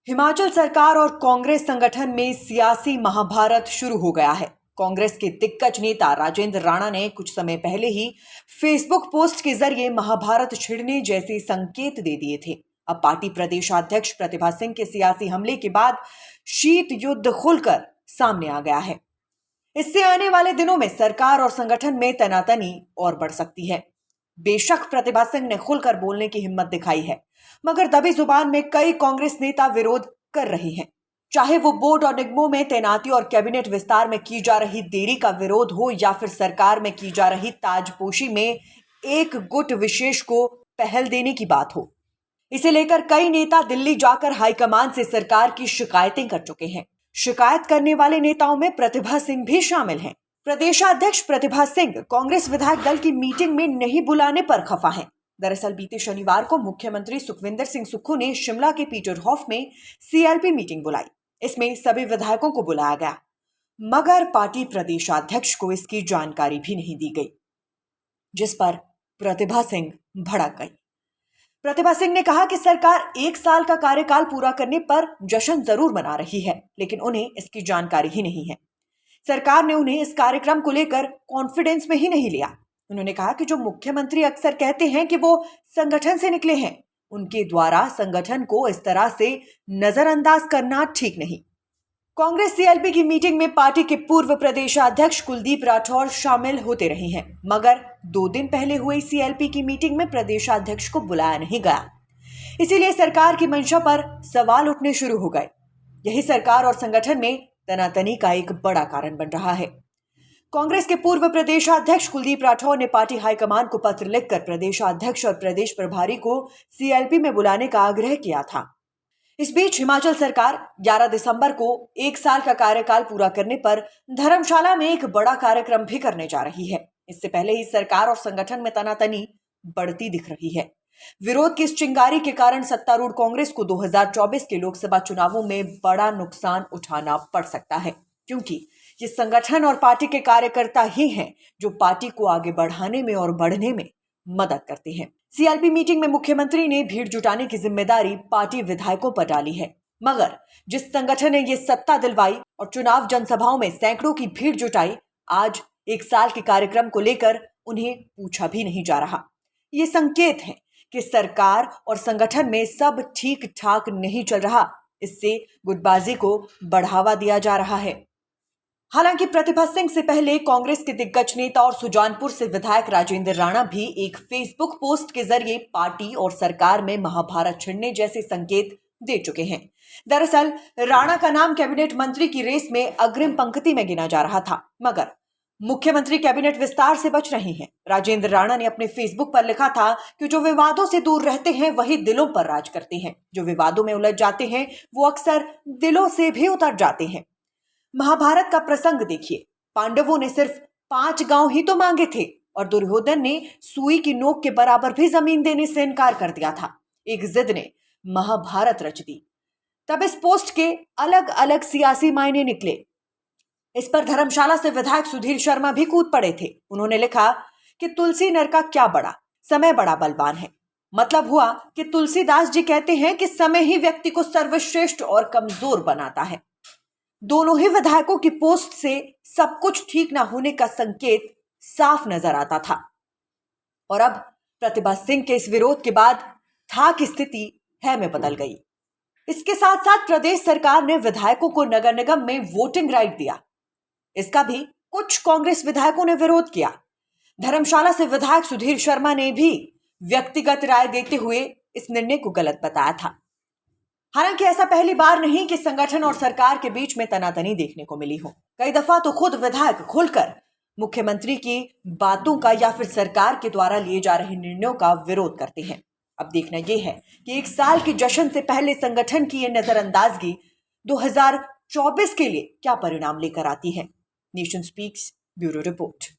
हिमाचल सरकार और कांग्रेस संगठन में सियासी महाभारत शुरू हो गया है। कांग्रेस के दिग्गज नेता राजेंद्र राणा ने कुछ समय पहले ही फेसबुक पोस्ट के जरिए महाभारत छिड़ने जैसे संकेत दे दिए थे। अब पार्टी प्रदेशाध्यक्ष प्रतिभा सिंह के सियासी हमले के बाद शीत युद्ध खुलकर सामने आ गया है। इससे आने वाले दिनों में सरकार और संगठन में तनातनी और बढ़ सकती है। बेशक प्रतिभा सिंह ने खुलकर बोलने की हिम्मत दिखाई है, मगर दबी जुबान में कई कांग्रेस नेता विरोध कर रहे हैं। चाहे वो बोर्ड और निगमों में तैनाती और कैबिनेट विस्तार में की जा रही देरी का विरोध हो या फिर सरकार में की जा रही ताजपोशी में एक गुट विशेष को पहल देने की बात हो। इसे लेकर कई नेता दिल्ली जाकर हाईकमान से सरकार की शिकायतें कर चुके हैं। शिकायत करने वाले नेताओं में प्रतिभा सिंह भी शामिल हैं। प्रदेशाध्यक्ष प्रतिभा सिंह कांग्रेस विधायक दल की मीटिंग में नहीं बुलाने पर खफा हैं। दरअसल बीते शनिवार को मुख्यमंत्री सुखविंदर सिंह सुक्खू ने शिमला के पीटरहॉफ में सीएलपी मीटिंग बुलाई। इसमें सभी विधायकों को बुलाया गया, मगर पार्टी प्रदेशाध्यक्ष को इसकी जानकारी भी नहीं दी गई, जिस पर प्रतिभा सिंह भड़क गई। प्रतिभा सिंह ने कहा कि सरकार 1 साल का कार्यकाल पूरा करने पर जश्न जरूर मना रही है, लेकिन उन्हें इसकी जानकारी ही नहीं है। सरकार ने उन्हें इस कार्यक्रम को लेकर कॉन्फिडेंस में ही नहीं लिया। उन्होंने कहा कि जो मुख्यमंत्री अक्सर कहते हैं कि वो संगठन से निकले हैं, उनके द्वारा संगठन को इस तरह से नजरअंदाज करना ठीक नहीं। कांग्रेस सीएलपी की मीटिंग में पार्टी के पूर्व प्रदेशाध्यक्ष कुलदीप राठौर शामिल होते रहे हैं, मगर 2 दिन पहले हुई सीएलपी की मीटिंग में प्रदेशाध्यक्ष को बुलाया नहीं गया। इसीलिए सरकार की मंशा पर सवाल उठने शुरू हो गए। यही सरकार और संगठन में तनातनी का एक बड़ा कारण बन रहा है। कांग्रेस के पूर्व प्रदेशाध्यक्ष कुलदीप राठौर ने पार्टी हाईकमान को पत्र लिखकर प्रदेशाध्यक्ष और प्रदेश प्रभारी को सीएलपी में बुलाने का आग्रह किया था। इस बीच हिमाचल सरकार 11 दिसंबर को 1 साल का कार्यकाल पूरा करने पर धर्मशाला में एक बड़ा कार्यक्रम भी करने जा रही है। इससे पहले ही सरकार और संगठन में तनातनी बढ़ती दिख रही है। विरोध की इस चिंगारी के कारण सत्तारूढ़ कांग्रेस को 2024 के लोकसभा चुनावों में बड़ा नुकसान उठाना पड़ सकता है, क्योंकि ये संगठन और पार्टी के कार्यकर्ता ही हैं जो पार्टी को आगे बढ़ाने में और बढ़ने में मदद करते हैं। सीएलपी मीटिंग में मुख्यमंत्री ने भीड़ जुटाने की जिम्मेदारी पार्टी विधायकों पर डाली है, मगर जिस संगठन ने ये सत्ता दिलवाई और चुनाव जनसभाओं में सैकड़ों की भीड़ जुटाई, आज 1 साल के कार्यक्रम को लेकर उन्हें पूछा भी नहीं जा रहा। ये संकेत है कि सरकार और संगठन में सब ठीक ठाक नहीं चल रहा। इससे गुटबाजी को बढ़ावा दिया जा रहा है। हालांकि प्रतिभा सिंह से पहले कांग्रेस के दिग्गज नेता और सुजानपुर से विधायक राजेंद्र राणा भी एक फेसबुक पोस्ट के जरिए पार्टी और सरकार में महाभारत छिड़ने जैसे संकेत दे चुके हैं। दरअसल राणा का नाम कैबिनेट मंत्री की रेस में अग्रिम पंक्ति में गिना जा रहा था, मगर मुख्यमंत्री कैबिनेट विस्तार से बच रहे हैं। राजेंद्र राणा ने अपने फेसबुक पर लिखा था कि जो विवादों से दूर रहते हैं वही दिलों पर राज करते हैं। जो विवादों में उलझ जाते हैं वो अक्सर दिलों से भी उतर जाते हैं। महाभारत का प्रसंग देखिए, पांडवों ने सिर्फ 5 गांव ही तो मांगे थे और दुर्योधन ने सुई की नोक के बराबर भी जमीन देने से इनकार कर दिया था। एक जिद ने महाभारत रच दी। तब इस पोस्ट के अलग अलग सियासी मायने निकले। इस पर धर्मशाला से विधायक सुधीर शर्मा भी कूद पड़े थे। उन्होंने लिखा कि तुलसी नर का क्या बड़ा, समय बड़ा बलवान है। मतलब हुआ कि तुलसीदास जी कहते हैं कि समय ही व्यक्ति को सर्वश्रेष्ठ और कमजोर बनाता है। दोनों ही विधायकों की पोस्ट से सब कुछ ठीक ना होने का संकेत साफ नजर आता था। और अब प्रतिभा सिंह के इस विरोध के बाद था की स्थिति है में बदल गई। इसके साथ साथ प्रदेश सरकार ने विधायकों को नगर निगम में वोटिंग राइट दिया। इसका भी कुछ कांग्रेस विधायकों ने विरोध किया। धर्मशाला से विधायक सुधीर शर्मा ने भी व्यक्तिगत राय देते हुए इस निर्णय को गलत बताया था। हालांकि ऐसा पहली बार नहीं कि संगठन और सरकार के बीच में तनातनी देखने को मिली हो। कई दफा तो खुद विधायक खुलकर मुख्यमंत्री की बातों का या फिर सरकार के द्वारा लिए जा रहे निर्णयों का विरोध करते हैं। अब देखना यह है कि 1 साल के जश्न से पहले संगठन की यह नजरअंदाजगी 2024 के लिए क्या परिणाम लेकर आती है। Nation speaks bureau report.